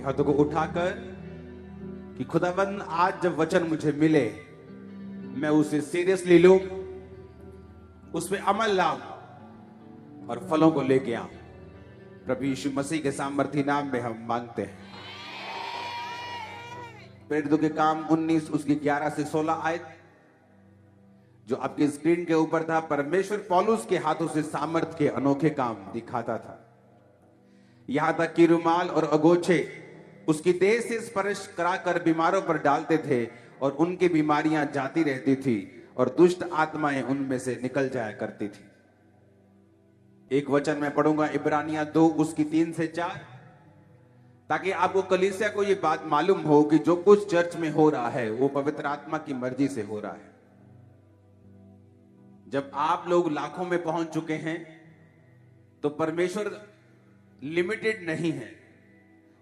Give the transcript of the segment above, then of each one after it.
हाथों को उठाकर कि खुदावंद आज जब वचन मुझे मिले मैं उसे सीरियसली लूं, उसमें अमल लाऊं और फलों को लेके आऊं। प्रभु यीशु मसीह के सामर्थी नाम में हम मांगते हैं। प्रेरितों के काम 19 उसकी 11 से 16 आयत जो आपकी स्क्रीन के ऊपर था। परमेश्वर पौलुस के हाथों से सामर्थ के अनोखे काम दिखाता था, यहां तक कि रुमाल और अगोछे उसकी देह से स्पर्श कराकर बीमारों पर डालते थे और उनकी बीमारियां जाती रहती थी और दुष्ट आत्माएं उनमें से निकल जाया करती थी। एक वचन मैं पढ़ूंगा, इब्रानियां 2 उसकी 3 से 4, ताकि आपको कलीसिया को यह बात मालूम हो कि जो कुछ चर्च में हो रहा है वो पवित्र आत्मा की मर्जी से हो रहा है। जब आप लोग लाखों में पहुंच चुके हैं तो परमेश्वर लिमिटेड नहीं है,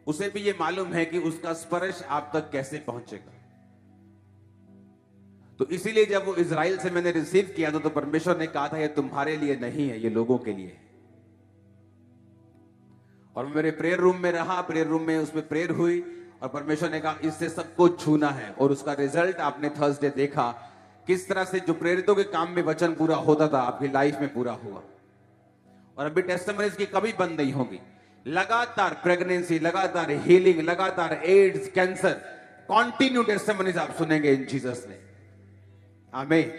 उसे भी ये मालूम है कि उसका स्पर्श आप तक कैसे पहुंचेगा। तो इसीलिए जब वो इजराइल से मैंने रिसीव किया तो परमेश्वर ने कहा था ये तुम्हारे लिए नहीं है, ये लोगों के लिए है। और मेरे प्रेयर रूम में रहा, प्रेयर रूम में उसमें प्रेयर हुई और परमेश्वर ने कहा इससे सबको छूना है। और उसका रिजल्ट आपने थर्सडे देखा, किस तरह से जो प्रेरितों के काम में वचन पूरा होता था आपकी लाइफ में पूरा हुआ। और अभी टेस्टिमनीज की कभी बंद नहीं होगी। लगातार प्रेगनेंसी, लगातार हीलिंग, लगातार एड्स, कैंसर, कॉन्टिन्यू टेस्टिमनीज आप सुनेंगे इन जीसस ने। आमीन।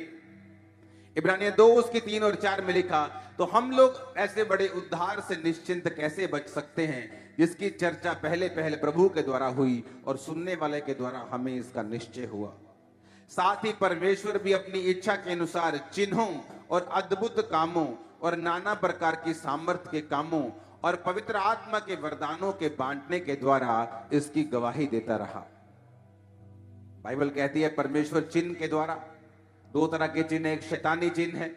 इब्रानियां 2 उसकी 3 और 4 में लिखा, तो हम लोग ऐसे बड़े उद्धार से निश्चिंत कैसे बच सकते हैं जिसकी चर्चा पहले पहले प्रभु के द्वारा हुई और सुनने वाले के द्वारा हमें इसका निश्चय हुआ। साथ ही परमेश्वर भी अपनी इच्छा के अनुसार चिन्हों और अद्भुत कामों और नाना प्रकार की सामर्थ के कामों और पवित्र आत्मा के वरदानों के बांटने के द्वारा इसकी गवाही देता रहा। बाइबल कहती है परमेश्वर चिन्ह के द्वारा, 2 तरह के चिन्ह, एक शैतानी चिन्ह है,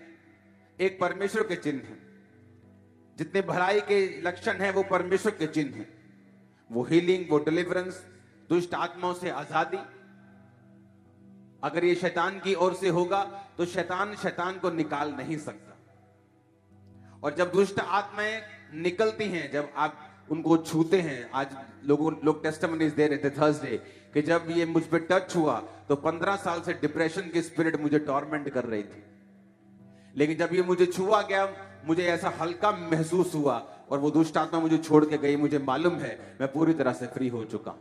एक परमेश्वर के चिन्ह है। जितने भलाई के लक्षण हैं वो परमेश्वर के चिन्ह हैं। वो हीलिंग, वो डिलीवरेंस, दुष्ट आत्माओं से आजादी। अगर ये शैतान की ओर से होगा तो शैतान को निकाल नहीं सकता। और जब दुष्ट आत्माएं निकलती हैं, जब आप उनको छूते हैं, आज लोग टेस्टिमनीज दे रहे थे थर्सडे कि जब ये मुझ पे टच हुआ तो 15 साल से डिप्रेशन की स्पिरिट मुझे टॉर्मेंट कर रही थी, लेकिन जब ये मुझे छुआ गया मुझे ऐसा हल्का महसूस हुआ और वो दुष्ट आत्मा मुझे छोड़ के गई। मुझे मालूम है मैं पूरी तरह से फ्री हो चुका हूं।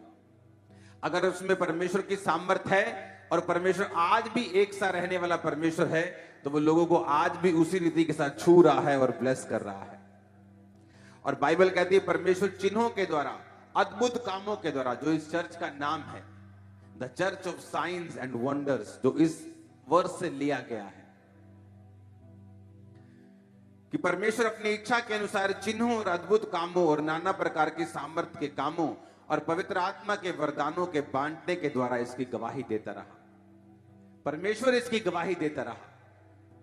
अगर उसमें परमेश्वर की सामर्थ है और परमेश्वर आज भी एक सा रहने वाला परमेश्वर है तो वो लोगों को आज भी उसी रीति के साथ छू रहा है और ब्लेस कर रहा है। और बाइबल कहती है परमेश्वर चिन्हों के द्वारा, अद्भुत कामों के द्वारा, जो इस चर्च का नाम है the church of science and wonders, जो इस वर्ष से लिया गया है कि परमेश्वर अपनी इच्छा के अनुसार चिन्हों और अद्भुत कामों और नाना प्रकार की सामर्थ के कामों और पवित्र आत्मा के वरदानों के बांटने के द्वारा इसकी गवाही देता रहा। परमेश्वर इसकी गवाही देता रहा।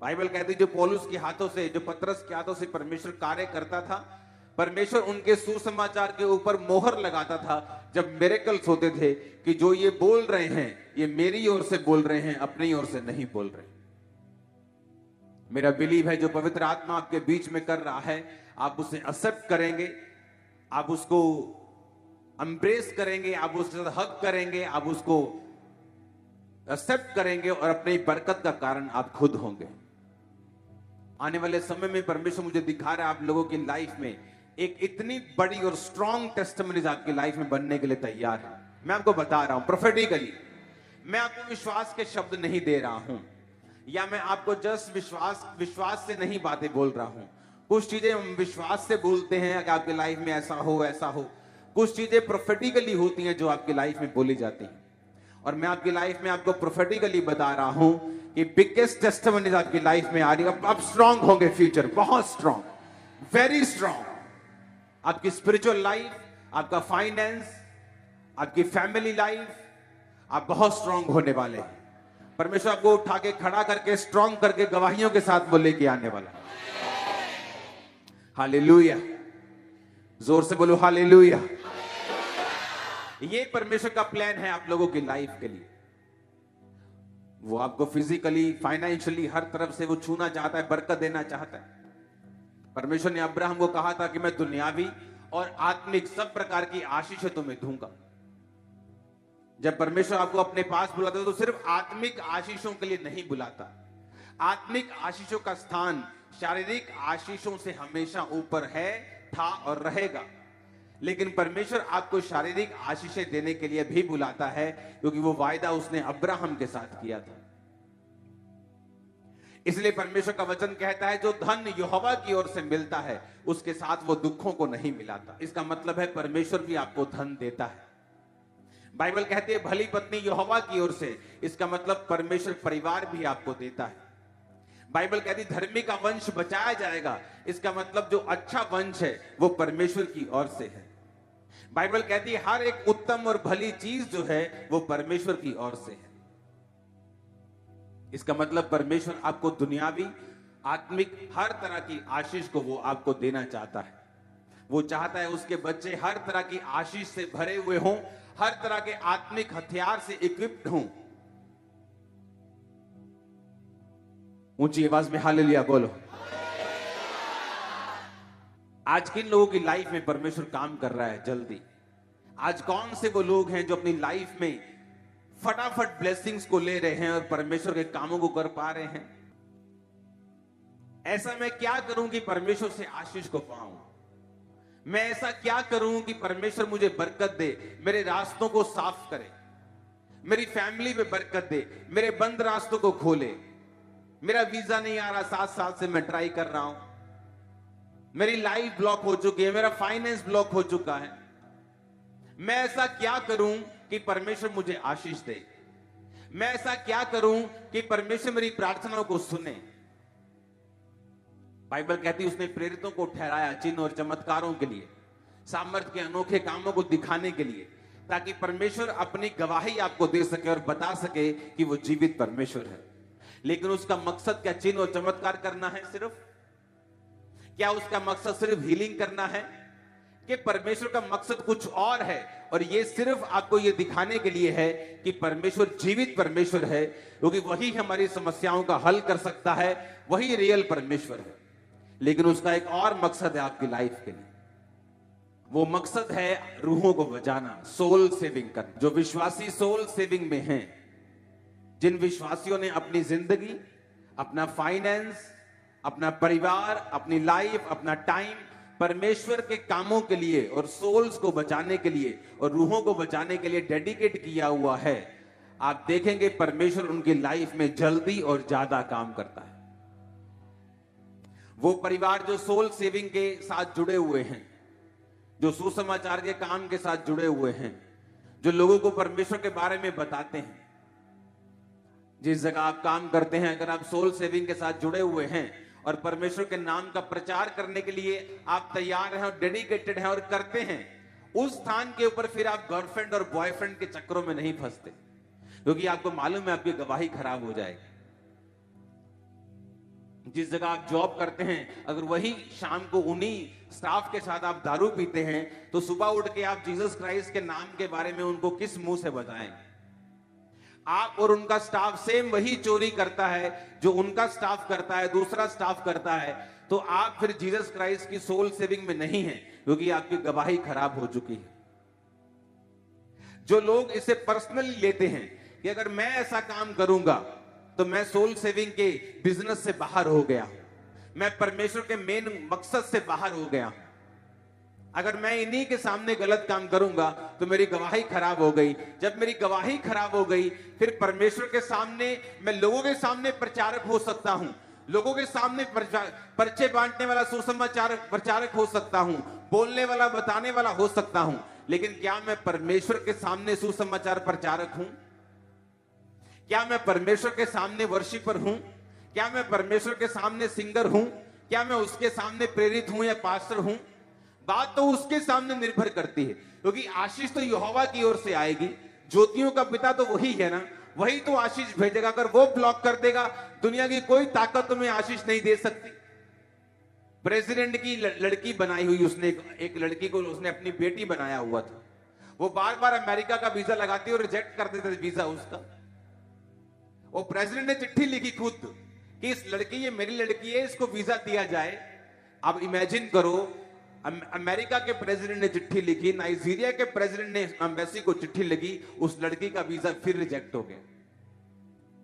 बाइबल कहती है जो पौलुस के हाथों से, जो पतरस के हाथों से परमेश्वर कार्य करता था, परमेश्वर उनके सुसमाचार के ऊपर मोहर लगाता था जब मिरेकल्स होते थे कि जो ये बोल रहे हैं ये मेरी ओर से बोल रहे हैं, अपनी ओर से नहीं बोल रहे। मेरा बिलीव है जो पवित्र आत्मा आपके बीच में कर रहा है आप उसे एक्सेप्ट करेंगे, आप उसको एम्ब्रेस करेंगे, आप उसके साथ हक करेंगे, आप उसको एक्सेप्ट करेंगे और अपनी बरकत का कारण आप खुद होंगे। आने वाले समय में परमेश्वर मुझे दिखा रहा है आप लोगों की लाइफ में एक इतनी बड़ी और स्ट्रॉन्ग टेस्टिमनीज आपकी लाइफ में बनने के लिए तैयार है। मैं आपको बता रहा हूं प्रोफेटिकली, मैं आपको विश्वास के शब्द नहीं दे रहा हूं या मैं आपको जस्ट विश्वास से नहीं बातें बोल रहा हूं। कुछ चीजें हम विश्वास से बोलते हैं कि आपकी लाइफ में ऐसा हो ऐसा हो, कुछ चीजें प्रोफेटिकली होती हैं जो आपकी लाइफ में बोली जाती हैं। और मैं आपकी लाइफ में आपको प्रोफेटिकली बता रहा हूं कि बिगेस्ट टेस्टिमनीज आपकी लाइफ में आ रही है। आप स्ट्रांग होंगे, फ्यूचर बहुत स्ट्रांग, वेरी स्ट्रांग। आपकी स्पिरिचुअल लाइफ, आपका फाइनेंस, आपकी फैमिली लाइफ, आप बहुत स्ट्रांग होने वाले हैं। परमेश्वर आपको उठा के खड़ा करके स्ट्रांग करके गवाहियों के साथ वो लेके आने वाला। हालेलुया, जोर से बोलो हालेलुया। ये परमेश्वर का प्लान है आप लोगों की लाइफ के लिए। वो आपको फिजिकली, फाइनेंशियली, हर तरफ से वो छूना चाहता है, बरकत देना चाहता है। परमेश्वर ने अब्राहम को कहा था कि मैं दुनियावी और आत्मिक सब प्रकार की आशीष तुम्हें दूंगा। जब परमेश्वर आपको अपने पास बुलाता है तो सिर्फ आत्मिक आशीषों के लिए नहीं बुलाता। आत्मिक आशीषों का स्थान शारीरिक आशीषों से हमेशा ऊपर है, था और रहेगा। लेकिन परमेश्वर आपको शारीरिक आशीषें देने के लिए भी बुलाता है, क्योंकि वो वायदा उसने अब्राहम के साथ किया था। इसलिए परमेश्वर का वचन कहता है, जो धन यहोवा की ओर से मिलता है उसके साथ वो दुखों को नहीं मिलाता। इसका मतलब है परमेश्वर भी आपको धन देता है। बाइबल कहती है भली पत्नी यहोवा की ओर से, इसका मतलब परमेश्वर परिवार भी आपको देता है। बाइबल कहती है धर्मी का वंश बचाया जाएगा, इसका मतलब जो अच्छा वंश है वो परमेश्वर की ओर से है। बाइबल कहती है हर एक उत्तम और भली चीज जो है वो परमेश्वर की ओर से है। इसका मतलब परमेश्वर आपको दुनियावी आत्मिक हर तरह की आशीष को वो आपको देना चाहता है। वो चाहता है उसके बच्चे हर तरह की आशीष से भरे हुए हों, हर तरह के आत्मिक हथियार से इक्विप्ड हों। ऊंची आवाज में हालेलुया बोलो। आज किन लोगों की लाइफ में परमेश्वर काम कर रहा है जल्दी? आज कौन से वो लोग हैं जो अपनी लाइफ में फटाफट ब्लेसिंग्स को ले रहे हैं और परमेश्वर के कामों को कर पा रहे हैं? ऐसा मैं क्या करूं कि परमेश्वर से आशीष को पाऊं? मैं ऐसा क्या करूं कि परमेश्वर मुझे बरकत दे, मेरे रास्तों को साफ करे, मेरी फैमिली में बरकत दे, मेरे बंद रास्तों को खोले। मेरा वीजा नहीं आ रहा, 7 साल से मैं ट्राई कर रहा हूं, मेरी लाइफ ब्लॉक हो चुकी है, मेरा फाइनेंस ब्लॉक हो चुका है। मैं ऐसा क्या करूं कि परमेश्वर मुझे आशीष दे? मैं ऐसा क्या करूं कि परमेश्वर मेरी प्रार्थनाओं को सुने? बाइबल कहती है उसने प्रेरितों को ठहराया चिन्ह और चमत्कारों के लिए, सामर्थ्य के अनोखे कामों को दिखाने के लिए, ताकि परमेश्वर अपनी गवाही आपको दे सके और बता सके कि वो जीवित परमेश्वर है। लेकिन उसका मकसद क्या चिन्ह और चमत्कार करना है सिर्फ? क्या उसका मकसद सिर्फ हीलिंग करना है? कि परमेश्वर का मकसद कुछ और है, और ये सिर्फ आपको ये दिखाने के लिए है कि परमेश्वर जीवित परमेश्वर है, क्योंकि वही हमारी समस्याओं का हल कर सकता है, वही रियल परमेश्वर है। लेकिन उसका एक और मकसद है आपकी लाइफ के लिए। वो मकसद है रूहों को बचाना, सोल सेविंग करना। जो विश्वासी सोल सेविंग में हैं, जिन विश्वासियों ने अपनी जिंदगी, अपना फाइनेंस, अपना परिवार, अपनी लाइफ, अपना टाइम परमेश्वर के कामों के लिए और सोल्स को बचाने के लिए और रूहों को बचाने के लिए डेडिकेट किया हुआ है, आप देखेंगे परमेश्वर उनकी लाइफ में जल्दी और ज्यादा काम करता है। वो परिवार जो सोल सेविंग के साथ जुड़े हुए हैं, जो सुसमाचार के काम के साथ जुड़े हुए हैं, जो लोगों को परमेश्वर के बारे में बताते हैं, जिस जगह आप काम करते हैं, अगर आप सोल सेविंग के साथ जुड़े हुए हैं और परमेश्वर के नाम का प्रचार करने के लिए आप तैयार हैं और डेडिकेटेड हैं और करते हैं, उस स्थान के ऊपर फिर आप गर्लफ्रेंड और बॉयफ्रेंड के चक्करों में नहीं फंसते, क्योंकि आपको मालूम है आपकी गवाही खराब हो जाएगी। जिस जगह आप जॉब करते हैं, अगर वही शाम को उन्हीं स्टाफ के साथ आप दारू पीते हैं, तो सुबह उठ के आप जीसस क्राइस्ट के नाम के बारे में उनको किस मुंह से बताएंगे? आप और उनका स्टाफ सेम वही चोरी करता है जो उनका स्टाफ करता है, दूसरा स्टाफ करता है, तो आप फिर जीसस क्राइस्ट की सोल सेविंग में नहीं है, क्योंकि आपकी गवाही खराब हो चुकी है। जो लोग इसे पर्सनली लेते हैं कि अगर मैं ऐसा काम करूंगा तो मैं सोल सेविंग के बिजनेस से बाहर हो गया, मैं परमेश्वर के मेन मकसद से बाहर हो गया, अगर मैं इन्हीं के सामने गलत काम करूंगा तो मेरी गवाही खराब हो गई। जब मेरी गवाही खराब हो गई, फिर परमेश्वर के सामने मैं लोगों के सामने प्रचारक हो सकता हूं, लोगों के सामने पर्चे बांटने वाला सुसमाचार प्रचारक हो सकता हूं, बोलने वाला बताने वाला हो सकता हूं, लेकिन क्या मैं परमेश्वर के सामने सुसमाचार प्रचारक हूं? क्या मैं परमेश्वर के सामने वर्शिपर हूं? क्या मैं परमेश्वर के सामने सिंगर हूं? क्या मैं उसके सामने प्रेरित हूं या पास्टर हूं? बात तो उसके सामने निर्भर करती है, क्योंकि आशीष तो यहोवा की ओर से आएगी। ज्योतियों का पिता तो वही है ना, वही तो आशीष भेजेगा। अगर वो ब्लॉक कर देगा, दुनिया की कोई ताकत तुम्हें आशीष नहीं दे सकती। प्रेसिडेंट की लड़की बनाई हुई, उसने एक लड़की को उसने अपनी बेटी बनाया हुआ था। वो बार बार अमेरिका का वीजा लगाती और रिजेक्ट कर देते वीजा उसका। वो प्रेसिडेंट ने चिट्ठी लिखी खुद कि इस लड़की, ये मेरी लड़की है, इसको वीजा दिया जाए। अब इमेजिन करो अमेरिका के प्रेसिडेंट ने चिट्ठी लिखी, नाइजीरिया के प्रेसिडेंट ने एम्बेसी को चिट्ठी लगी, उस लड़की का वीजा फिर रिजेक्ट हो गया।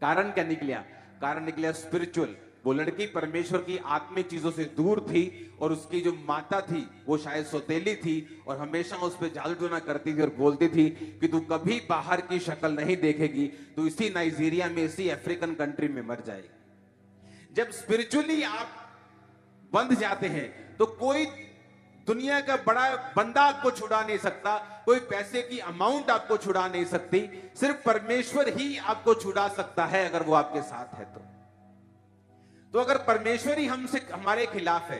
कारण क्या निकला? कारण निकला स्पिरिचुअल। वो लड़की परमेश्वर की आत्मिक चीजों से दूर थी और उसकी जो माता थी वो शायद सौतेली थी और हमेशा उस पर जादू टोना करती थी और बोलती थी कि तू कभी बाहर की शक्ल नहीं देखेगी, तू इसी नाइजीरिया में, इसी अफ्रीकन कंट्री में मर जाएगी। जब स्पिरिचुअली आप बंध जाते हैं तो कोई दुनिया का बड़ा बंदा आपको छुड़ा नहीं सकता, कोई पैसे की अमाउंट आपको छुड़ा नहीं सकती, सिर्फ परमेश्वर ही आपको छुड़ा सकता है अगर वो आपके साथ है तो अगर परमेश्वर ही हमसे हमारे खिलाफ है,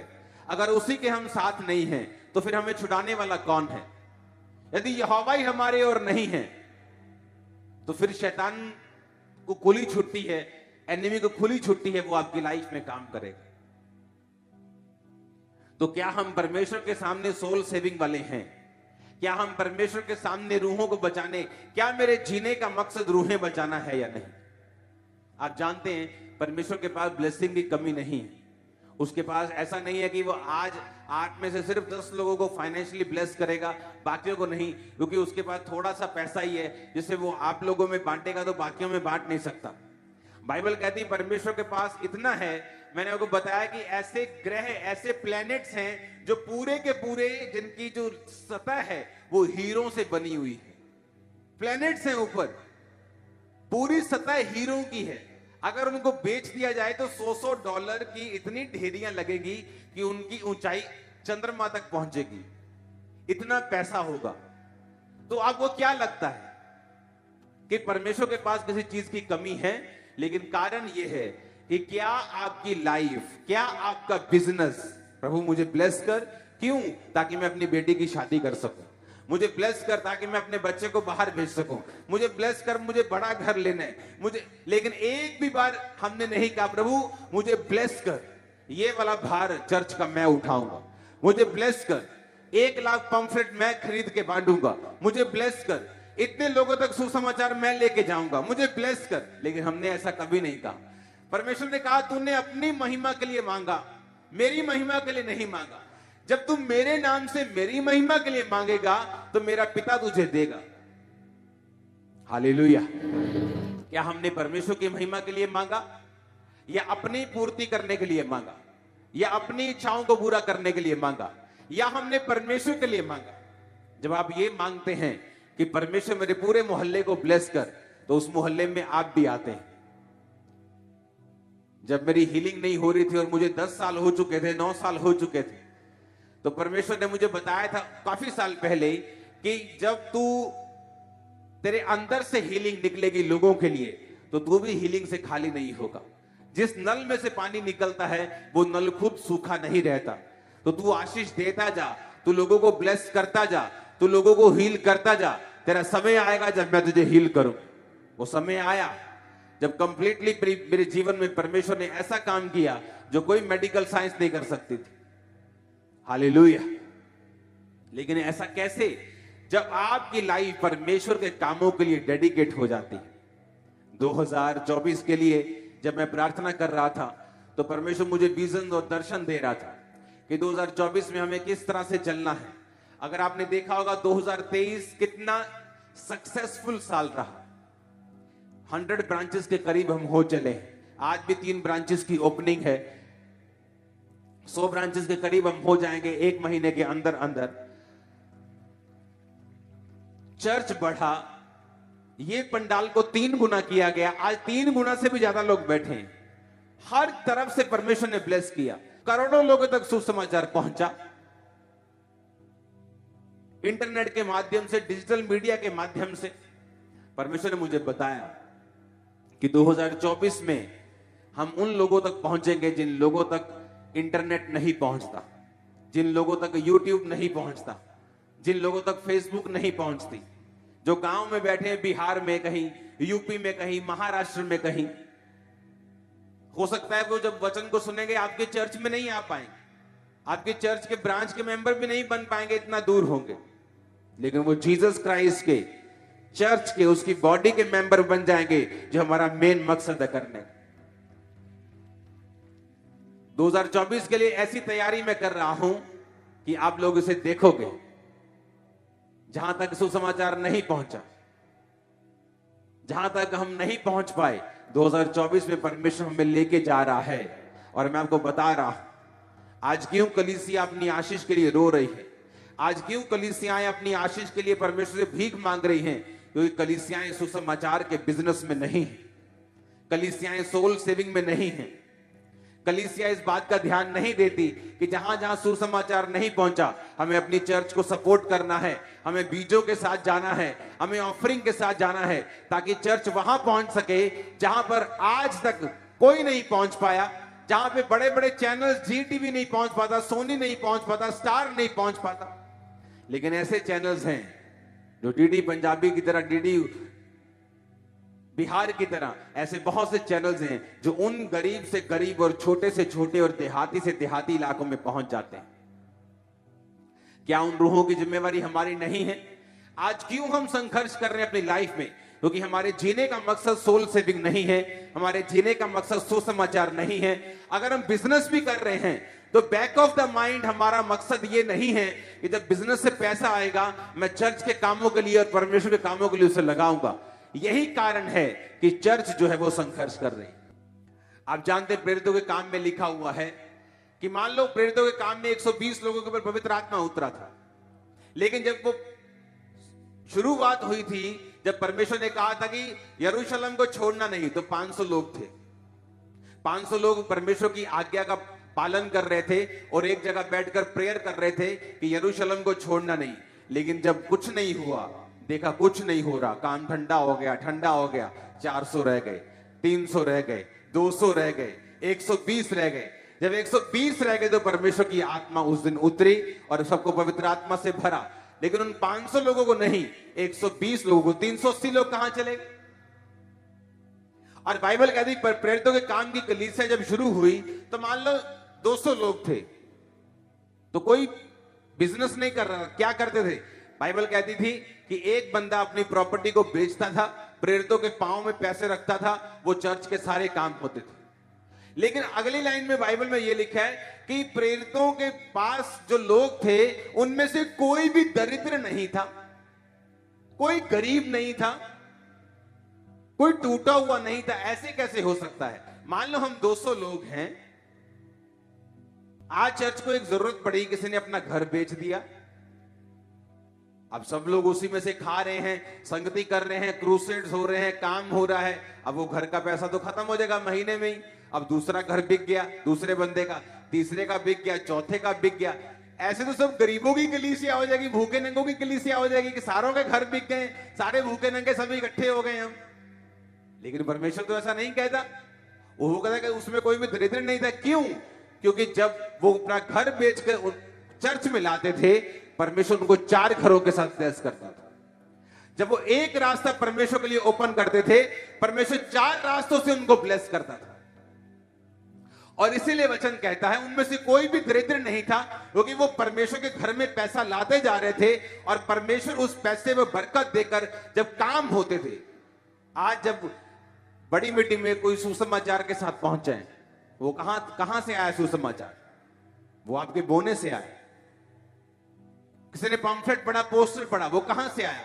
अगर उसी के हम साथ नहीं हैं, तो फिर हमें छुड़ाने वाला कौन है? यदि यहोवा ही हमारे और नहीं है तो फिर शैतान को खुली छुट्टी है, एनिमी को खुली छुट्टी है, वो आपकी लाइफ में काम करेगा। तो क्या हम परमेश्वर के सामने सोल सेविंग वाले हैं? क्या हम परमेश्वर के सामने रूहों को बचाने, क्या मेरे जीने का मकसद रूहें बचाना है या नहीं? आप जानते हैं परमेश्वर के पास ब्लेसिंग की कमी नहीं है। उसके पास ऐसा नहीं है कि वो आज 8 में से सिर्फ 10 लोगों को फाइनेंशियली ब्लेस करेगा, बाकियों को नहीं, क्योंकि उसके पास थोड़ा सा पैसा ही है जिसे वो आप लोगों में बांटेगा तो बाकियों में बांट नहीं सकता। बाइबल कहती है परमेश्वर के पास इतना है। मैंने आपको बताया कि ऐसे ग्रह, ऐसे प्लैनेट्स हैं जो पूरे के पूरे, जिनकी जो सतह है वो हीरों से बनी हुई है। प्लैनेट्स हैं ऊपर, पूरी सतह हीरों की है। अगर उनको बेच दिया जाए तो $100 की इतनी ढेरियां लगेगी कि उनकी ऊंचाई चंद्रमा तक पहुंचेगी, इतना पैसा होगा। तो आपको क्या लगता है कि परमेश्वर के पास किसी चीज की कमी है? लेकिन कारण यह है कि क्या आपकी लाइफ, क्या आपका बिजनेस, प्रभु मुझे ब्लेस कर, क्यों? ताकि मैं अपनी बेटी की शादी कर सकूं, मुझे ब्लेस कर ताकि मैं अपने बच्चे को बाहर भेज सकूं, मुझे ब्लेस कर, मुझे बड़ा घर लेना है मुझे। लेकिन एक भी बार हमने नहीं कहा प्रभु मुझे ब्लेस कर, ये वाला भार चर्च का मैं उठाऊंगा, मुझे ब्लेस कर, 1 लाख पंफलेट मैं खरीद के बांटूंगा, मुझे ब्लेस कर, इतने लोगों तक सुसमाचार मैं लेके जाऊंगा, मुझे ब्लेस कर। लेकिन हमने ऐसा कभी नहीं कहा। परमेश्वर ने कहा तूने अपनी महिमा के लिए मांगा, मेरी महिमा के लिए नहीं मांगा। जब तू मेरे नाम से मेरी महिमा के लिए मांगेगा तो मेरा पिता तुझे देगा। हालेलुया। क्या हमने परमेश्वर की महिमा के लिए मांगा, या अपनी पूर्ति करने के लिए मांगा, या अपनी इच्छाओं को पूरा करने के लिए मांगा, या हमने परमेश्वर के लिए मांगा? जब आप ये मांगते हैं कि परमेश्वर मेरे पूरे मोहल्ले को ब्लेस कर, तो उस मोहल्ले में आप भी आते हैं। जब मेरी हीलिंग नहीं हो रही थी और मुझे 10 साल हो चुके थे, 9 साल हो चुके थे, तो परमेश्वर ने मुझे बताया था काफी साल पहले कि जब तू, तेरे अंदर से हीलिंग निकलेगी लोगों के लिए, तो तू भी हीलिंग से खाली नहीं होगा। जिस नल में से पानी निकलता है वो नल खुद सूखा नहीं रहता। तो तू आशीष देता जा, तू लोगों को ब्लेस करता जा, तू लोगों को हील करता जा। तेरा समय आएगा जब मैं तुझे हील करूं। वो समय आया जब कंप्लीटली मेरे जीवन में परमेश्वर ने ऐसा काम किया जो कोई मेडिकल साइंस नहीं कर सकती थी। हालेलुया। लेकिन ऐसा कैसे? जब आपकी लाइफ परमेश्वर के कामों के लिए डेडिकेट हो जाती है। 2024 के लिए जब मैं प्रार्थना कर रहा था तो परमेश्वर मुझे विजन और दर्शन दे रहा था कि 2024 में हमें किस तरह से चलना है। अगर आपने देखा होगा 2023 कितना सक्सेसफुल साल रहा। 100 ब्रांचेस के करीब हम हो चले। आज भी 3 ब्रांचेस की ओपनिंग है। 100 ब्रांचेस के करीब हम हो जाएंगे 1 महीने के अंदर अंदर। चर्च बढ़ा, ये पंडाल को 3 गुना किया गया। आज 3 गुना से भी ज्यादा लोग बैठे हैं। हर तरफ से परमेश्वर ने ब्लेस किया। करोड़ों लोगों तक सुसमाचार पहुंचा। इंटरनेट के माध्यम से, डिजिटल मीडिया के माध्यम से। परमेश्वर ने मुझे बताया कि 2024 में हम उन लोगों तक पहुंचेंगे जिन लोगों तक इंटरनेट नहीं पहुंचता, जिन लोगों तक यूट्यूब नहीं पहुंचता, जिन लोगों तक फेसबुक नहीं पहुंचती, जो गांव में बैठे हैं, बिहार में कहीं, यूपी में कहीं, महाराष्ट्र में कहीं। हो सकता है वो जब वचन को सुनेंगे आपके चर्च में नहीं आ पाएंगे, आपके चर्च के ब्रांच के मेंबर भी नहीं बन पाएंगे, इतना दूर होंगे, लेकिन वो जीसस क्राइस्ट के चर्च के, उसकी बॉडी के मेंबर बन जाएंगे, जो हमारा मेन मकसद है करने। 2024 के लिए ऐसी तैयारी मैं कर रहा हूं कि आप लोग इसे देखोगे। जहां तक सुसमाचार नहीं पहुंचा, जहां तक हम नहीं पहुंच पाए, 2024 में परमेश्वर हमें लेके जा रहा है। और मैं आपको बता रहा हूं, आज क्यों कलीसिया अपनी आशीष के लिए रो रही है, आज क्यों कलीसियाएं अपनी आशीष के लिए परमेश्वर से भीख मांग रही हैं, क्योंकि कलीसियाएं सुसमाचार के बिजनेस में नहीं है, कलीसियाएं सोल सेविंग में नहीं है। कलीसिया इस बात का ध्यान नहीं देती कि जहां जहां सुसमाचार नहीं पहुंचा, हमें अपनी चर्च को सपोर्ट करना है, हमें बीजों के साथ जाना है, हमें ऑफरिंग के साथ जाना है, ताकि चर्च वहां पहुंच सके जहां पर आज तक कोई नहीं पहुंच पाया, जहां पे बड़े बड़े चैनल्स, जी टीवी नहीं पहुंच पाता, सोनी नहीं पहुंच पाता, स्टार नहीं पहुंच पाता। लेकिन ऐसे चैनल्स हैं जो डीडी पंजाबी की तरह, डीडी बिहार की तरह, ऐसे बहुत से चैनल्स हैं जो उन गरीब से गरीब और छोटे से छोटे और देहाती से देहाती इलाकों में पहुंच जाते हैं। क्या उन रूहों की जिम्मेवारी हमारी नहीं है? आज क्यों हम संघर्ष कर रहे हैं अपनी लाइफ में? क्योंकि हमारे जीने का मकसद सोल सेविंग नहीं है, हमारे जीने का मकसद सुसमाचार नहीं है। अगर हम बिजनेस भी कर रहे हैं तो बैक ऑफ द माइंड हमारा मकसद ये नहीं है कि जब बिजनेस से पैसा आएगा मैं चर्च के कामों के लिए और परमेश्वर के कामों के लिए उसे लगाऊंगा। यही कारण है कि चर्च जो है वो संघर्ष कर रही है। आप जानते हैं प्रेरितों के काम में लिखा हुआ है कि मान लो प्रेरितों के काम में 120 लोगों के ऊपर पवित्र आत्मा उतरा था, लेकिन जब वो शुरुआत हुई थी, जब परमेश्वर ने कहा था कि यरूशलेम को छोड़ना नहीं, तो 500 लोग थे। 500 लोग परमेश्वर की आज्ञा का पालन कर रहे थे और एक जगह बैठकर प्रेयर कर रहे थे कि यरूशलेम को छोड़ना नहीं। लेकिन जब कुछ नहीं हुआ, देखा कुछ नहीं हो रहा, काम ठंडा हो गया, ठंडा हो गया, 400 रह गए, 300 रह गए, 200 रह गए, 120 रह गए। जब 120 रह गए तो परमेश्वर की आत्मा उस दिन उतरी और सबको पवित्र आत्मा से भरा। लेकिन उन 500 लोगों को नहीं, 120 लोगों को, 380 लोग कहां चले? और बाइबल कहती है प्रेरितों के काम की कलीसिया जब शुरू हुई तो मान लो 200 लोग थे, तो कोई बिजनेस नहीं कर रहा। क्या करते थे? बाइबल कहती थी कि एक बंदा अपनी प्रॉपर्टी को बेचता था, प्रेरितों के पांव में पैसे रखता था, वो चर्च के सारे काम होते थे। लेकिन अगली लाइन में बाइबल में यह लिखा है कि प्रेरितों के पास जो लोग थे उनमें से कोई भी दरिद्र नहीं था, कोई गरीब नहीं था, कोई टूटा हुआ नहीं था। ऐसे कैसे हो सकता है? मान लो हम 200 लोग हैं, आज चर्च को एक जरूरत पड़ी, किसी ने अपना घर बेच दिया, अब सब लोग उसी में से खा रहे हैं, संगति कर रहे हैं, क्रूसेड्स हो रहे हैं, काम हो रहा है। अब वो घर का पैसा तो खत्म हो जाएगा महीने में ही। अब दूसरा घर बिक गया, दूसरे बंदे का, तीसरे का बिक गया, चौथे का बिक गया। ऐसे तो सब गरीबों की कलीसिया हो जाएगी, भूखे नंगों की कलीसिया हो जाएगी कि सारों के घर बिक गए, सारे भूखे नंगे सभी इकट्ठे हो गए हम। लेकिन परमेश्वर तो ऐसा नहीं कहता। वो कहता कि उसमें कोई भी दरिद्र नहीं था। क्यों? क्योंकि जब वो अपना घर बेचकर चर्च में लाते थे, परमेश्वर उनको 4 घरों के साथ ब्लेस करता था। जब वो एक रास्ता परमेश्वर के लिए ओपन करते थे, परमेश्वर 4 रास्तों से उनको ब्लेस करता था। और इसीलिए वचन कहता है उनमें से कोई भी दरिद्र नहीं था, क्योंकि वो परमेश्वर के घर में पैसा लाते जा रहे थे और परमेश्वर उस पैसे में बरकत देकर जब काम होते थे। आज जब बड़ी मीटिंग में कोई सुसमाचार के साथ पहुंचे, वो कहां से आया सुसमाचार? वो आपके बोने से आया। किसी ने पंफलेट पढ़ा, पोस्टर पढ़ा, वो कहां से आया?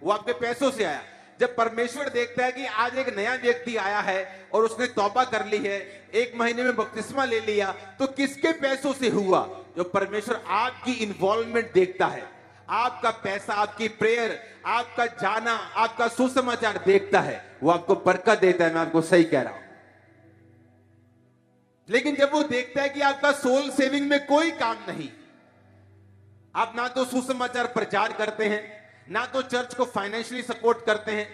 वो आपके पैसों से आया। जब परमेश्वर देखता है कि आज एक नया व्यक्ति आया है और उसने तौबा कर ली है, 1 महीने में बपतिस्मा ले लिया, तो किसके पैसों से हुआ? जो परमेश्वर आपकी इन्वॉल्वमेंट देखता है, आपका पैसा, आपकी प्रेयर, आपका जाना, आपका सुसमाचार देखता है, वो आपको बरकत देता है। मैं आपको सही कह रहा हूं। लेकिन जब वो देखता है कि आपका सोल सेविंग में कोई काम नहीं, आप ना तो सुसमाचार प्रचार करते हैं, ना तो चर्च को फाइनेंशियली सपोर्ट करते हैं,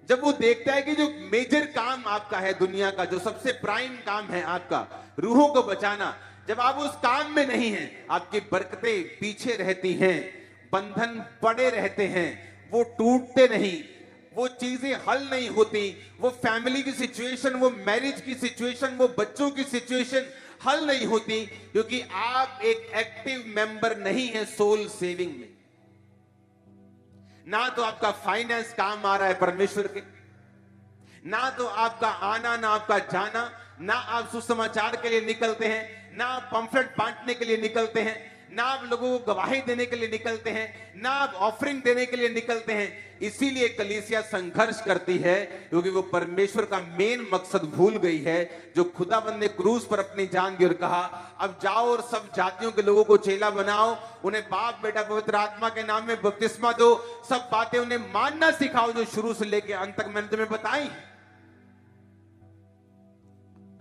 जब वो देखता है कि जो मेजर काम आपका है दुनिया का, जो सबसे प्राइम काम है आपका, रूहों को बचाना, जब आप उस काम में नहीं हैं, आपकी बरकतें पीछे रहती हैं, बंधन पड़े रहते हैं, वो टूटते नहीं, वो चीजें हल नहीं होती, वो फैमिली की सिचुएशन, वो मैरिज की सिचुएशन, वो बच्चों की सिचुएशन हल नहीं होती, क्योंकि आप एक एक्टिव मेंबर नहीं है सोल सेविंग में। ना तो आपका फाइनेंस काम आ रहा है परमेश्वर के, ना तो आपका आना, ना आपका जाना, ना आप सुसमाचार के लिए निकलते हैं, ना आप पंफलेट बांटने के लिए निकलते हैं, ना आप लोगों को गवाही देने के लिए निकलते हैं, ना आप ऑफरिंग देने के लिए निकलते हैं। इसीलिए कलीसिया संघर्ष करती है, क्योंकि वो परमेश्वर का मेन मकसद भूल गई है। जो खुदाबंद ने क्रूस पर अपनी जान दी और कहा, अब जाओ और सब जातियों के लोगों को चेला बनाओ, उन्हें बाप बेटा पवित्र आत्मा के नाम में बपतिस्मा दो, सब बातें उन्हें मानना सिखाओ जो शुरू से लेकर अंत तक मैंने तुम्हें बताई।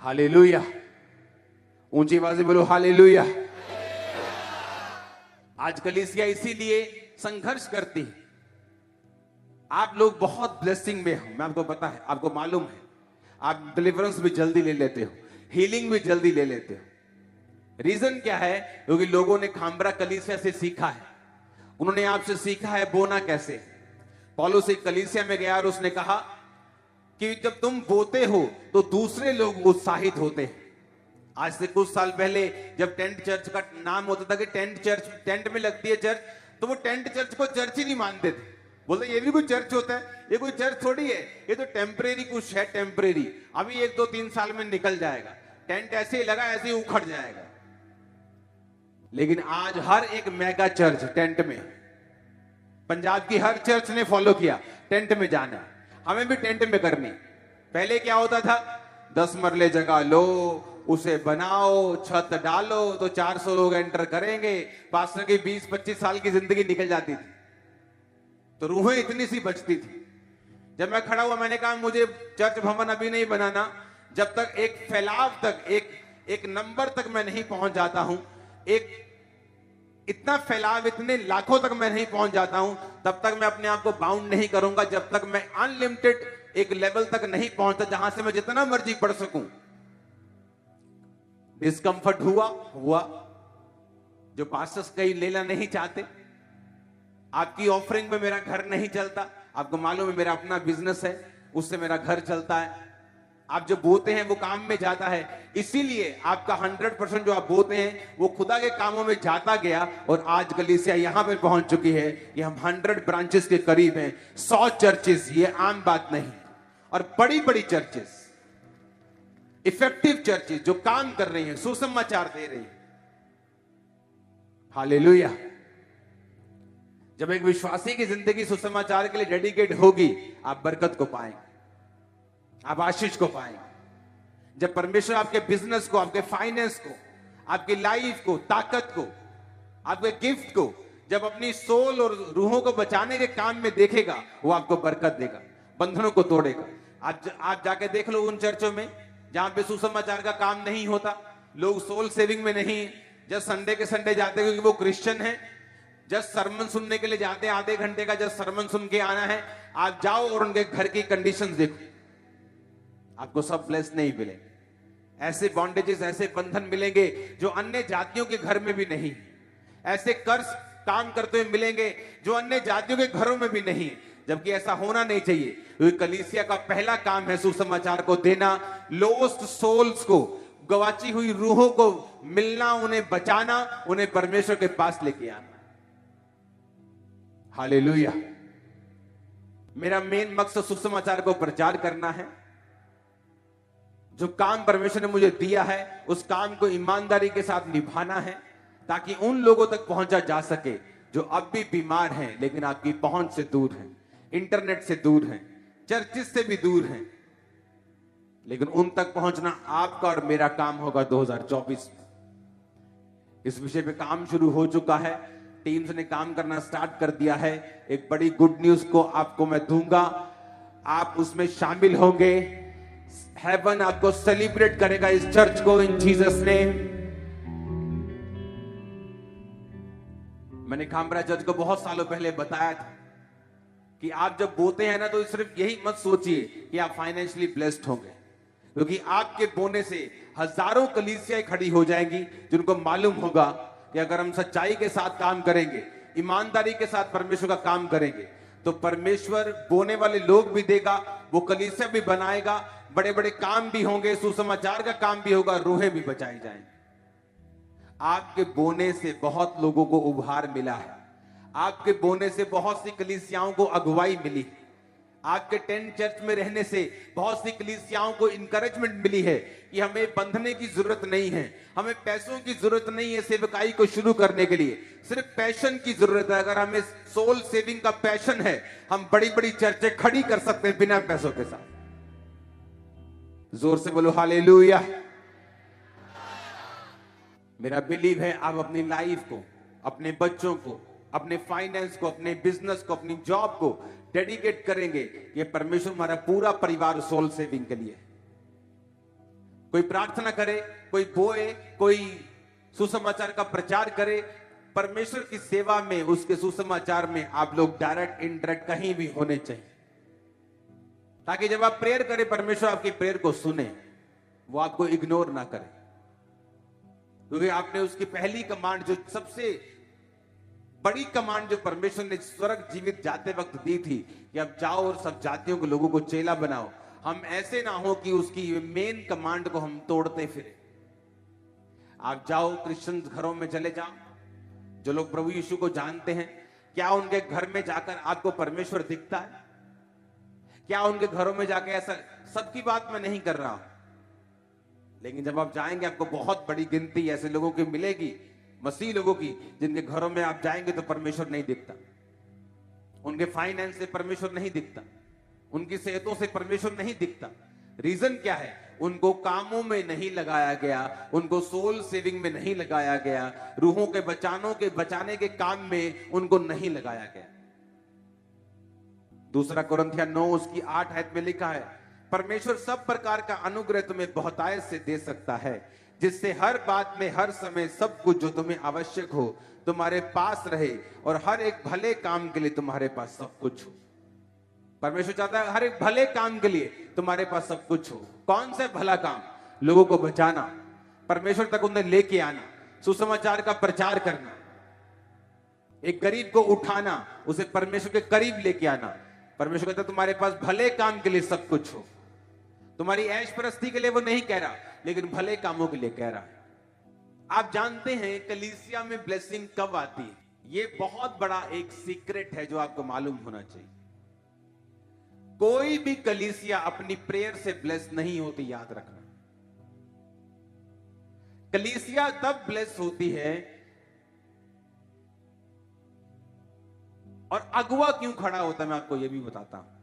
हालेलुया, ऊंची आवाज में बोलो हालेलुया। आज कलीसिया इसीलिए संघर्ष करती है। आप लोग बहुत ब्लेसिंग में हो, मैं आपको पता है, आपको मालूम है। आप डिलीवरेंस भी जल्दी ले लेते हो, हीलिंग भी जल्दी ले लेते हो। रीजन क्या है? क्योंकि लोगों ने खामरा कलीसिया से सीखा है, उन्होंने आपसे सीखा है बोना कैसे। पौलुस एक कलीसिया में गया और उसने कहा कि जब तुम बोते हो तो दूसरे लोग उत्साहित होते हैं। आज से कुछ साल पहले जब टेंट चर्च का नाम होता था कि टेंट चर्च, टेंट में लगती है चर्च, तो वो टेंट चर्च को चर्च ही नहीं मानते थे। बोलते ये भी कोई चर्च होता है? ये कोई चर्च थोड़ी है, ये तो टेम्परेरी कुछ है, टेम्परेरी, अभी 1-2-3 साल में निकल जाएगा। टेंट ऐसे ही लगा, ऐसे ही उखड़ जाएगा। लेकिन आज हर एक मेगा चर्च टेंट में, पंजाब की हर चर्च ने फॉलो किया, टेंट में जाना, हमें भी टेंट में करनी। पहले क्या होता था? 10 मरले जगह लो, उसे बनाओ, छत डालो तो 400 लोग एंटर करेंगे, पास्टर की 20-25 साल की जिंदगी निकल जाती थी, तो रूहें इतनी सी बचती थी। जब मैं खड़ा हुआ, मैंने कहा मुझे चर्च भवन अभी नहीं बनाना, जब तक एक फैलाव तक, एक नंबर तक मैं नहीं पहुंच जाता हूं, एक इतना फैलाव, इतने लाखों तक मैं नहीं पहुंच जाता हूं, तब तक मैं अपने आप को बाउंड नहीं करूंगा, जब तक मैं अनलिमिटेड एक लेवल तक नहीं पहुंचता जहां से मैं जितना मर्जी पढ़ सकूं। डिस्कंफर्ट हुआ, जो पास्टर्स कहीं लेना नहीं चाहते। आपकी ऑफरिंग में मेरा घर नहीं चलता, आपको मालूम है मेरा अपना बिजनेस है, उससे मेरा घर चलता है। आप जो बोते हैं वो काम में जाता है, इसीलिए आपका 100% जो आप बोते हैं वो खुदा के कामों में जाता गया, और आज कलीसिया यहां पर पहुंच चुकी है कि हम 100 ब्रांचेस के करीब हैं, 100 चर्चेस, ये आम बात नहीं। और बड़ी बड़ी चर्चेस, इफेक्टिव चर्चेस जो काम कर रही हैं, सुसमाचार दे रही हैं। हालेलुया। जब एक विश्वासी की जिंदगी सुसमाचार के लिए डेडिकेट होगी, आप बरकत को पाएंगे, आप आशीष को पाएंगे। जब परमेश्वर आपके बिजनेस को, आपके फाइनेंस को, आपकी लाइफ को, ताकत को, आपके गिफ्ट को, जब अपनी सोल और रूहों को बचाने के काम में देखेगा, वो आपको बरकत देगा, बंधनों को तोड़ेगा। आप जाके देख लो उन चर्चों में जहां पे सुसमाचार का काम नहीं होता, लोग सोल सेविंग में नहीं, जस्ट संडे के संडे जाते क्योंकि वो क्रिश्चियन है, जस्ट सरमन सुनने के लिए जाते हैं, आधे घंटे का जस्ट सरमन सुन के आना है। आप जाओ और उनके घर की कंडीशंस देखो, आपको सब ब्लेस नहीं मिलेंगे। ऐसे बॉन्डेजेस, ऐसे बंधन मिलेंगे जो अन्य जातियों के घर में भी नहीं, ऐसे कर्ज काम करते हुए मिलेंगे जो अन्य जातियों के घरों में भी नहीं, जबकि ऐसा होना नहीं चाहिए। क्योंकि कलीसिया का पहला काम है सुसमाचार को देना, लोस्ट सोल्स को, गवाची हुई रूहों को मिलना, उन्हें बचाना, उन्हें परमेश्वर के पास लेके आना। हालेलुया। मेरा मेन मकसद सुसमाचार को प्रचार करना है। जो काम परमेश्वर ने मुझे दिया है, उस काम को ईमानदारी के साथ निभाना है, ताकि उन लोगों तक पहुंचा जा सके जो अब भी बीमार हैं, लेकिन आपकी पहुंच से दूर हैं, इंटरनेट से दूर हैं, चर्चिस से भी दूर हैं, लेकिन उन तक पहुंचना आपका और मेरा काम होगा 2024 में। इस विषय पे काम शुरू हो चुका है, टीम्स ने काम करना स्टार्ट कर दिया है। एक बड़ी गुड न्यूज को आपको मैं दूंगा, आप उसमें शामिल होंगे। हेवन आपको सेलिब्रेट करेगा इस चर्च को, इन जीसस नेम। मैंने खामरा चर्च को बहुत सालों पहले बताया था कि आप जब बोते हैं ना, तो सिर्फ यही मत सोचिए कि आप फाइनेंशियली ब्लेस्ड होंगे, क्योंकि आपके बोने से हजारों कलीसियाएं खड़ी हो जाएंगी जिनको मालूम होगा कि अगर हम सच्चाई के साथ काम करेंगे, ईमानदारी के साथ परमेश्वर का काम करेंगे, तो परमेश्वर बोने वाले लोग भी देगा, वो कलीसिया भी बनाएगा, बड़े बड़े काम भी होंगे, सुसमाचार का काम भी होगा, रूहें भी बचाई जाएंगी। आपके बोने से बहुत लोगों को उभार मिला है, आपके बोने से बहुत सी कलीसियाओं को अगुवाई मिली। आपके टेंट चर्च में रहने से बहुत सी कलीसियाओं को इंकरेजमेंट मिली है कि हमें बंधने की जरूरत नहीं है, हमें पैसों की जरूरत नहीं है सेवकाई को शुरू करने के लिए, सिर्फ पैशन की जरूरत है। अगर हमें सोल सेविंग का पैशन है, हम बड़ी बड़ी चर्चें खड़ी कर सकते हैं बिना पैसों के साथ। जोर से बोलो हालेलुया। मेरा बिलीव है आप अपनी लाइफ को, अपने बच्चों को, अपने फाइनेंस को, अपने बिजनेस को, अपनी जॉब को डेडिकेट करेंगे। ये परमेश्वर हमारा पूरा परिवार सोल सेविंग के लिए। कोई प्रार्थना करे, कोई बोए, कोई सुसमाचार का प्रचार करे, परमेश्वर की सेवा में, उसके सुसमाचार में आप लोग डायरेक्ट इनडायरेक्ट कहीं भी होने चाहिए, ताकि जब आप प्रेयर करें परमेश्वर आपकी प्रेयर को सुने, वो आपको इग्नोर ना करे। क्योंकि आपने उसकी पहली कमांड, जो सबसे बड़ी कमांड जो परमेश्वर ने स्वर्ग जीवित जाते वक्त दी थी कि अब जाओ और सब जातियों के लोगों को चेला बनाओ, हम ऐसे ना हो कि उसकी मेन कमांड को हम तोड़ते फिरे। आप जाओ, क्रिश्चियन घरों में चले जाओ, जो लोग प्रभु यीशु को जानते हैं, क्या उनके घर में जाकर आपको परमेश्वर दिखता है? क्या उनके घरों में जाकर ऐसा, सबकी बात मैं नहीं कर रहा हूं, लेकिन जब आप जाएंगे आपको बहुत बड़ी गिनती ऐसे लोगों की मिलेगी, मसीह लोगों की, जिनके घरों में आप जाएंगे तो परमेश्वर नहीं दिखता, उनके फाइनेंस से परमेश्वर नहीं दिखता, उनकी सेहतों से परमेश्वर नहीं दिखता। रीजन क्या है? उनको कामों में नहीं लगाया गया, उनको सोल सेविंग में नहीं लगाया गया, रूहों के बचाने के काम में उनको नहीं लगाया गया। दूसरा कोरिन्थियों 9 उसकी 8 आयत में लिखा है, परमेश्वर सब प्रकार का अनुग्रह तुम्हें बहुतायत से दे सकता है, जिससे हर बात में हर समय सब कुछ जो तुम्हें आवश्यक हो तुम्हारे पास रहे, और हर एक भले काम के लिए तुम्हारे पास सब कुछ हो। परमेश्वर चाहता है हर एक भले काम के लिए तुम्हारे पास सब कुछ हो। कौन सा भला काम? लोगों को बचाना, परमेश्वर तक उन्हें लेके आना, सुसमाचार का प्रचार करना, एक गरीब को उठाना, उसे परमेश्वर के करीब लेके आना। परमेश्वर कहता है तुम्हारे पास भले काम के लिए सब कुछ हो। तुम्हारी ऐश परस्ती के लिए वो नहीं कह रहा, लेकिन भले कामों के लिए कह रहा है। आप जानते हैं कलीसिया में ब्लेसिंग कब आती है? ये बहुत बड़ा एक सीक्रेट है जो आपको मालूम होना चाहिए। कोई भी कलीसिया अपनी प्रेयर से ब्लेस नहीं होती, याद रखना। कलीसिया तब ब्लेस होती है, और अगुआ क्यों खड़ा होता है मैं आपको यह भी बताता हूं।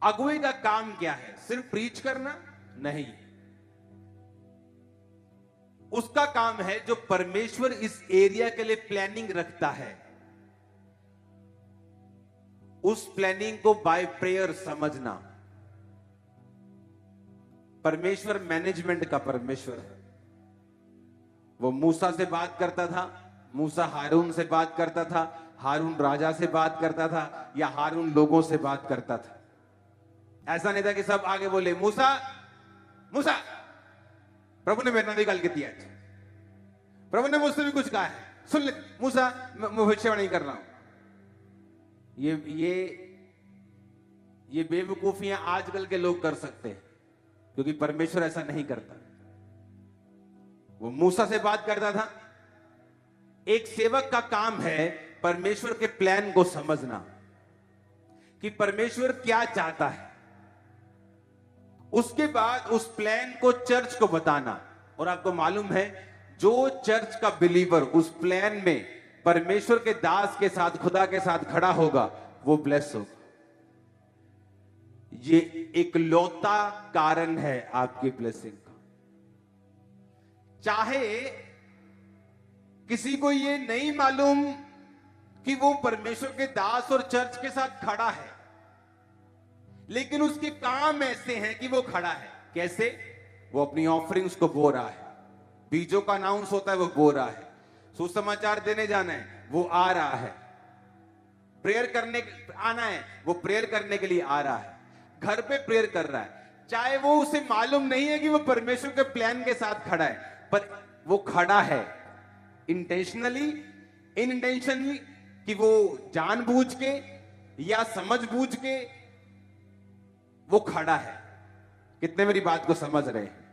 अगुए का काम क्या है? सिर्फ प्रीच करना नहीं, उसका काम है जो परमेश्वर इस एरिया के लिए प्लानिंग रखता है, उस प्लानिंग को बाय प्रेयर समझना। परमेश्वर मैनेजमेंट का परमेश्वर है। वो मूसा से बात करता था, मूसा हारून से बात करता था, हारून राजा से बात करता था, या हारून लोगों से बात करता था। ऐसा नहीं था कि सब आगे बोले मूसा मूसा, प्रभु ने मेरा निकाल के दिया, प्रभु ने मुझसे भी कुछ कहा है, सुन ले मूसा, मैं भविष्यवाणी कर रहा हूं। ये बेवकूफियां आजकल के लोग कर सकते हैं, क्योंकि परमेश्वर ऐसा नहीं करता। वो मूसा से बात करता था। एक सेवक का काम है परमेश्वर के प्लान को समझना, कि परमेश्वर क्या चाहता है, उसके बाद उस प्लान को चर्च को बताना। और आपको मालूम है, जो चर्च का बिलीवर उस प्लान में परमेश्वर के दास के साथ, खुदा के साथ खड़ा होगा, वो ब्लेस होगा। ये एक लौता कारण है आपकी ब्लेसिंग का। चाहे किसी को ये नहीं मालूम कि वो परमेश्वर के दास और चर्च के साथ खड़ा है, लेकिन उसके काम ऐसे हैं कि वो खड़ा है। कैसे? वो अपनी ऑफरिंग्स को बो रहा है, बीजों का अनाउंस होता है वो बो रहा है, सुसमाचार देने जाना है वो आ रहा है, प्रेयर करने आना है वो प्रेयर करने के लिए आ रहा है, घर पे प्रेयर कर रहा है। चाहे वो उसे मालूम नहीं है कि वो परमेश्वर के प्लान के साथ खड़ा है, पर वो खड़ा है इंटेंशनली, इनइंटेंशनली, कि वो जानबूझ के या समझबूझ के वो खड़ा है। कितने मेरी बात को समझ रहे हैं?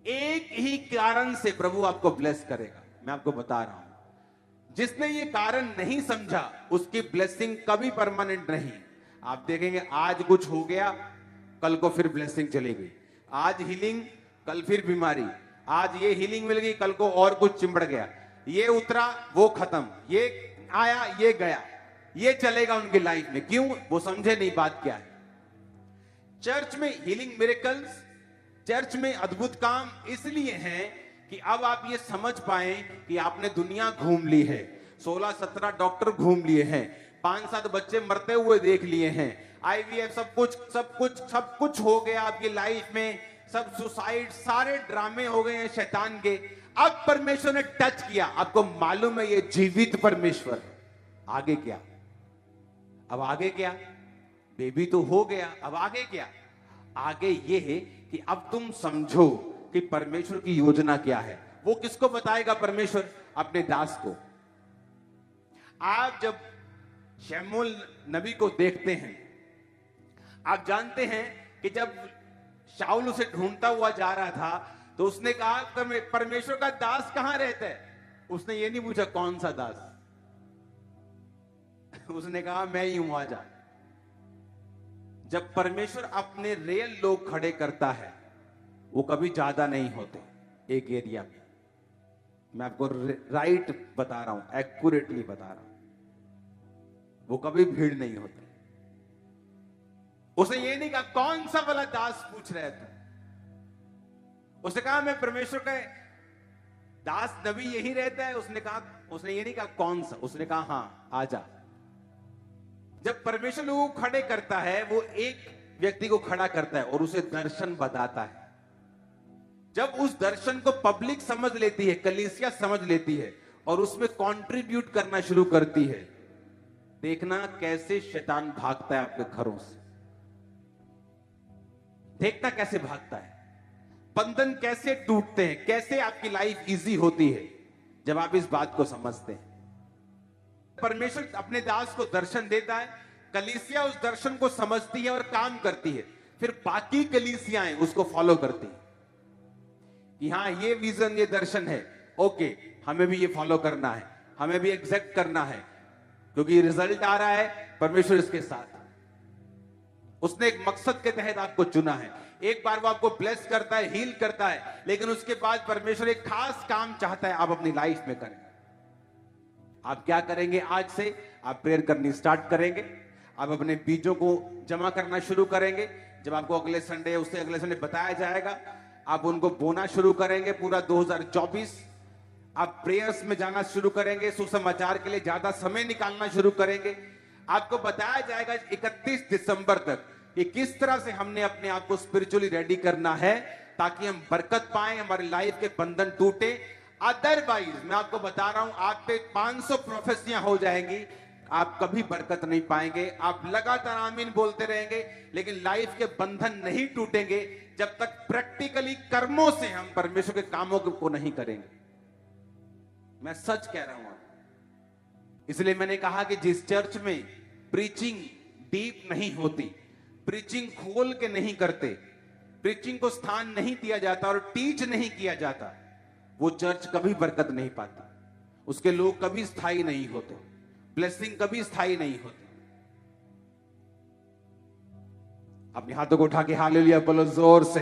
एक ही कारण से प्रभु आपको ब्लेस करेगा। मैं आपको बता रहा हूं, जिसने ये कारण नहीं समझा उसकी ब्लेसिंग कभी परमानेंट नहीं। आप देखेंगे आज कुछ हो गया, कल को फिर ब्लेसिंग चली गई। आज हीलिंग, कल फिर बीमारी। आज ये हीलिंग मिल गई, कल को और कुछ चिंबड़ गया। ये उतरा, वो खत्म, ये आया, ये गया। ये चलेगा उनकी लाइफ में। क्यों? वो समझे नहीं बात क्या है। चर्च में हीलिंग मिरेकल्स, चर्च में अद्भुत काम इसलिए हैं कि अब आप ये समझ पाए कि आपने दुनिया घूम ली है। 16-17 डॉक्टर घूम लिए हैं, 5-7 बच्चे मरते हुए देख लिए हैं, IVF, सब कुछ हो गया आपकी लाइफ में। सब सुसाइड, सारे ड्रामे हो गए हैं शैतान के। अब परमेश्वर ने टच किया, आपको मालूम है ये जीवित परमेश्वर है। आगे क्या? अब आगे क्या? बेबी तो हो गया, अब आगे क्या? आगे ये है कि अब तुम समझो कि परमेश्वर की योजना क्या है। वो किसको बताएगा परमेश्वर? अपने दास को। आप जब शमूएल नबी को देखते हैं, आप जानते हैं कि जब शाऊल उसे ढूंढता हुआ जा रहा था तो उसने कहा परमेश्वर का दास कहां रहता है? उसने ये नहीं पूछा कौन सा दास। उसने कहा मैं ही हूं, आजा। जब परमेश्वर अपने रियल लोग खड़े करता है, वो कभी ज्यादा नहीं होते एक एरिया में। मैं आपको राइट बता रहा हूं, एक्यूरेटली बता रहा हूं। वो कभी भीड़ नहीं होते। उसने ये नहीं कहा कौन सा वाला दास पूछ रहे थे। उसने कहा मैं परमेश्वर का दास नबी यही रहता है। उसने ये नहीं कहा कौन सा। उसने कहा हाँ आजा। जब परमेश्वर लोगों को खड़े करता है, वो एक व्यक्ति को खड़ा करता है और उसे दर्शन बताता है। जब उस दर्शन को पब्लिक समझ लेती है, कलीसिया समझ लेती है और उसमें कंट्रीब्यूट करना शुरू करती है, देखना कैसे शैतान भागता है आपके घरों से। देखना कैसे भागता है, बंधन कैसे टूटते हैं, कैसे आपकी लाइफ इजी होती है जब आप इस बात को समझते हैं। परमेश्वर अपने दास को दर्शन देता है, कलीसिया उस दर्शन को समझती है और काम करती है। फिर बाकी कलीसियाएं उसको फॉलो करती हैं कि हाँ ये विजन, ये दर्शन है, ओके हमें भी ये फॉलो करना है, हमें भी एग्जैक्ट करना है, क्योंकि रिजल्ट आ रहा है, परमेश्वर इसके साथ। उसने एक मकसद के तहत आपको चुना है। एक बार वो आपको ब्लेस करता है, हील करता है, लेकिन उसके बाद परमेश्वर एक खास काम चाहता है आप अपनी लाइफ में करें। आप क्या करेंगे? आज से आप प्रेयर करनी स्टार्ट करेंगे। आप अपने बीजों को जमा करना शुरू करेंगे। जब आपको अगले संडे, उससे अगले संडे बताया जाएगा, आप उनको बोना शुरू करेंगे। पूरा 2024 आप प्रेयर्स में जाना शुरू करेंगे, सुसमाचार के लिए ज्यादा समय निकालना शुरू करेंगे। आपको बताया जाएगा 31 दिसंबर तक कि किस तरह से हमने अपने आप को स्पिरिचुअली रेडी करना है ताकि हम बरकत पाएं, हमारी लाइफ के बंधन टूटे। अदरवाइज मैं आपको बता रहा हूं, आप पे 500 प्रोफेसियां हो जाएंगी, आप कभी बरकत नहीं पाएंगे। आप लगातार आमीन बोलते रहेंगे, लेकिन लाइफ के बंधन नहीं टूटेंगे जब तक प्रैक्टिकली कर्मों से हम परमेश्वर के कामों को नहीं करेंगे। मैं सच कह रहा हूं। इसलिए मैंने कहा कि जिस चर्च में प्रीचिंग डीप नहीं होती, प्रीचिंग खोल के नहीं करते, प्रीचिंग को स्थान नहीं दिया जाता और टीच नहीं किया जाता, वो चर्च कभी बरकत नहीं पाती, उसके लोग कभी स्थायी नहीं होते, ब्लेसिंग कभी स्थायी नहीं होती। अपने हाथों को उठा के हालेलुया बोलो जोर से।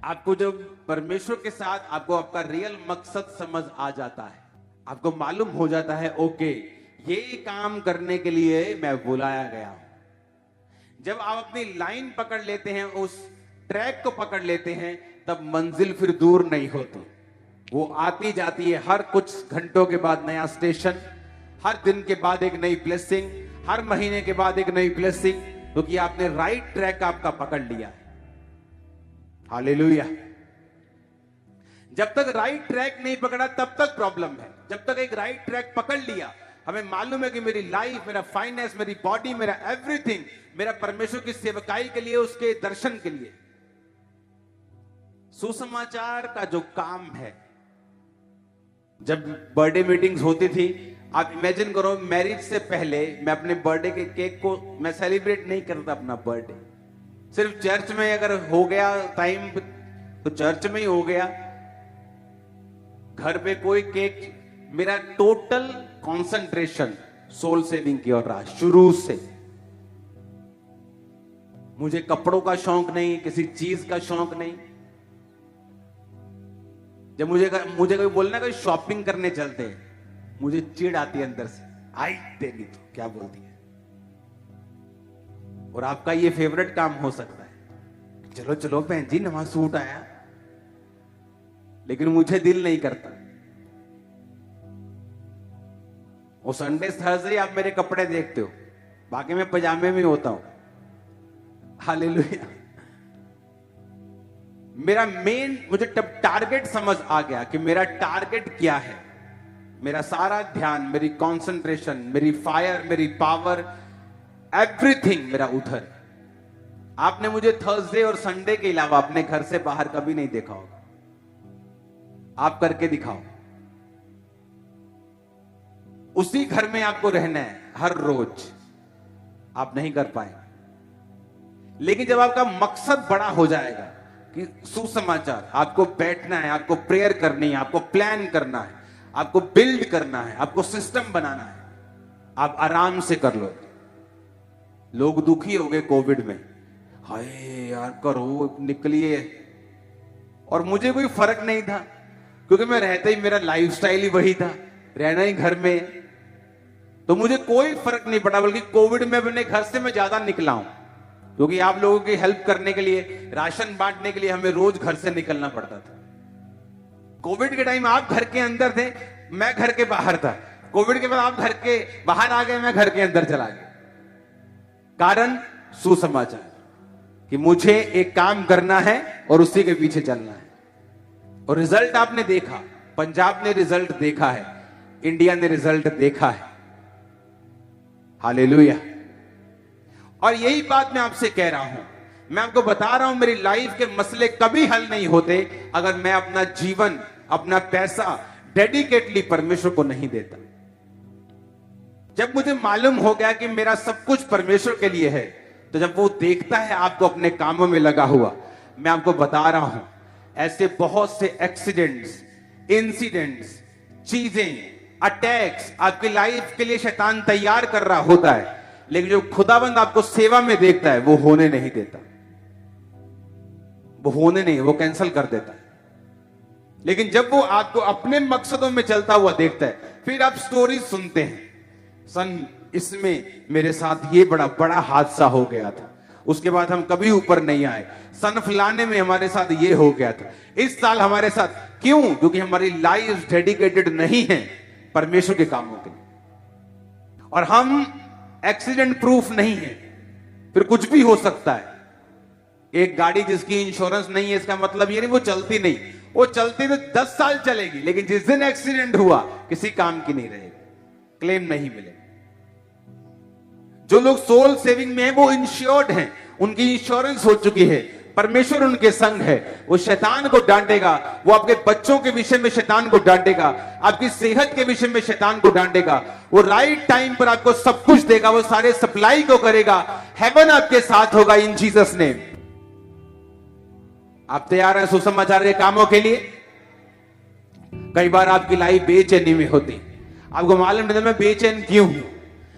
आपको जब परमेश्वर के साथ आपको आपका रियल मकसद समझ आ जाता है, आपको मालूम हो जाता है ओके ये काम करने के लिए मैं बुलाया गया हूं। जब आप अपनी लाइन पकड़ लेते हैं, उस ट्रैक को पकड़ लेते हैं, तब मंजिल फिर दूर नहीं होती, वो आती जाती है। हर कुछ घंटों के बाद नया स्टेशन, हर दिन के बाद एक नई ब्लेसिंग, हर महीने के बाद एक नई ब्लेसिंग, क्योंकि आपने राइट ट्रैक आपका पकड़ लिया है। हालेलुया। जब तक राइट ट्रैक नहीं पकड़ा तब तक प्रॉब्लम है। जब तक एक राइट ट्रैक पकड़ लिया, हमें मालूम है कि मेरी लाइफ, मेरा फाइनेंस, मेरी बॉडी, मेरा एवरीथिंग, मेरा परमेश्वर की सेवकाई के लिए, उसके दर्शन के लिए। सुसमाचार का जो काम है, जब बर्थडे मीटिंग्स होती थी, आप इमेजिन करो, मैरिज से पहले मैं अपने बर्थडे के केक को मैं सेलिब्रेट नहीं करता अपना बर्थडे। सिर्फ चर्च में अगर हो गया टाइम तो चर्च में ही हो गया। घर पे कोई केक, मेरा टोटल कंसंट्रेशन सोल सेविंग की ओर रहा शुरू से। मुझे कपड़ों का शौक नहीं, किसी चीज का शौक नहीं। जब मुझे कोई बोलना कोई शॉपिंग करने चलते हैं, मुझे चिढ़ आती है अंदर से, आई तेरी तो क्या बोलती है। और आपका ये फेवरेट काम हो सकता है, चलो चलो बहन जी नवा सूट आया, लेकिन मुझे दिल नहीं करता। वो संडे थर्सडे आप मेरे कपड़े देखते हो, बाकी मैं पजामे में होता हूं। हालेलुया। मेरा मेन, मुझे तब टारगेट समझ आ गया कि मेरा टारगेट क्या है। मेरा सारा ध्यान, मेरी कंसंट्रेशन, मेरी फायर, मेरी पावर, एवरीथिंग मेरा उधर। आपने मुझे थर्सडे और संडे के अलावा अपने घर से बाहर कभी नहीं देखा होगा। आप करके दिखाओ। उसी घर में आपको रहना है हर रोज, आप नहीं कर पाएंगे। लेकिन जब आपका मकसद बड़ा हो जाएगा कि सुसमाचार, आपको बैठना है, आपको प्रेयर करनी है, आपको प्लान करना है, आपको बिल्ड करना है, आपको सिस्टम बनाना है, आप आराम से कर लो। लोग दुखी हो गए कोविड में, हाय यार करो निकलिए, और मुझे कोई फर्क नहीं था क्योंकि मैं रहता ही, मेरा लाइफस्टाइल ही वही था, रहना ही घर में, तो मुझे कोई फर्क नहीं पड़ा। बल्कि कोविड में अपने घर से मैं ज्यादा निकला हूं, क्योंकि आप लोगों की हेल्प करने के लिए, राशन बांटने के लिए हमें रोज घर से निकलना पड़ता था। कोविड के टाइम आप घर के अंदर थे, मैं घर के बाहर था। कोविड के बाद आप घर के बाहर आ गए, मैं घर के अंदर चला गया। कारण सुसमाचार, कि मुझे एक काम करना है और उसी के पीछे चलना है। और रिजल्ट आपने देखा, पंजाब ने रिजल्ट देखा है, इंडिया ने रिजल्ट देखा है। हालेलुया। और यही बात मैं आपसे कह रहा हूं, मैं आपको बता रहा हूं, मेरी लाइफ के मसले कभी हल नहीं होते अगर मैं अपना जीवन, अपना पैसा डेडिकेटली परमेश्वर को नहीं देता। जब मुझे मालूम हो गया कि मेरा सब कुछ परमेश्वर के लिए है, तो जब वो देखता है आपको अपने कामों में लगा हुआ, मैं आपको बता रहा हूं, ऐसे बहुत से एक्सीडेंट्स, इंसिडेंट्स, चीजें, अटैक्स आपकी लाइफ के लिए शैतान तैयार कर रहा होता है, लेकिन जो खुदाबंद आपको सेवा में देखता है वो होने नहीं देता, वो होने नहीं, वो कैंसिल कर देता है। लेकिन जब वो आपको अपने मकसदों में चलता हुआ देखता है, फिर आप स्टोरी सुनते हैं, सन इसमें मेरे साथ ये बड़ा हादसा हो गया था, उसके बाद हम कभी ऊपर नहीं आए, सन फलाने में हमारे साथ ये हो गया था, इस साल हमारे साथ, क्यों? क्योंकि हमारी लाइफ डेडिकेटेड नहीं है परमेश्वर के कामों के लिए, और हम एक्सीडेंट प्रूफ नहीं है, फिर कुछ भी हो सकता है। एक गाड़ी जिसकी इंश्योरेंस नहीं है, इसका मतलब ये नहीं वो चलती नहीं, वो चलती तो 10 साल चलेगी, लेकिन जिस दिन एक्सीडेंट हुआ किसी काम की नहीं रहेगी, क्लेम नहीं मिलेगा। जो लोग सोल सेविंग में हैं वो इंश्योर्ड हैं, उनकी इंश्योरेंस हो चुकी है, परमेश्वर उनके संग है। वो शैतान को डांटेगा, वो आपके बच्चों के विषय में शैतान को डांटेगा, आपकी सेहत के विषय में शैतान को डांटेगा, वो राइट टाइम पर आपको सब कुछ देगा, वो सारे सप्लाई को करेगा, हेवन आपके साथ होगा इन जीसस नेम। आप तैयार हैं सुसमाचार के कामों के लिए? कई बार आपकी लाइफ बेचैनी में होती, आपको मालूम नहीं मैं बेचैन क्यों हूं।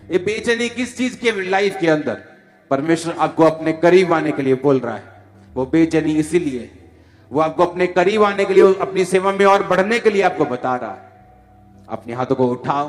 ये बेचैनी किस चीज की लाइफ के अंदर? परमेश्वर आपको अपने करीब आने के लिए बोल रहा है। वो बेचैनी इसीलिए, वो आपको अपने करीब आने के लिए, अपनी सेवा में और बढ़ने के लिए आपको बता रहा है। अपने हाथों को उठाओ।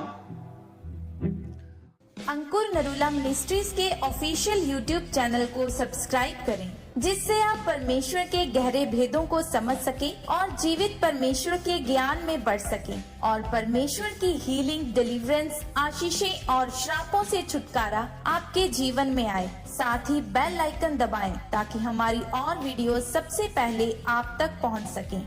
अंकुर नरूला मिनिस्ट्रीज के ऑफिशियल यूट्यूब चैनल को सब्सक्राइब करें, जिससे आप परमेश्वर के गहरे भेदों को समझ सकें और जीवित परमेश्वर के ज्ञान में बढ़ सकें, और परमेश्वर की हीलिंग, डिलीवरेंस, आशीषें और श्रापों से छुटकारा आपके जीवन में आए। साथ ही बेल आइकन दबाएं ताकि हमारी और वीडियो सबसे पहले आप तक पहुंच सकें।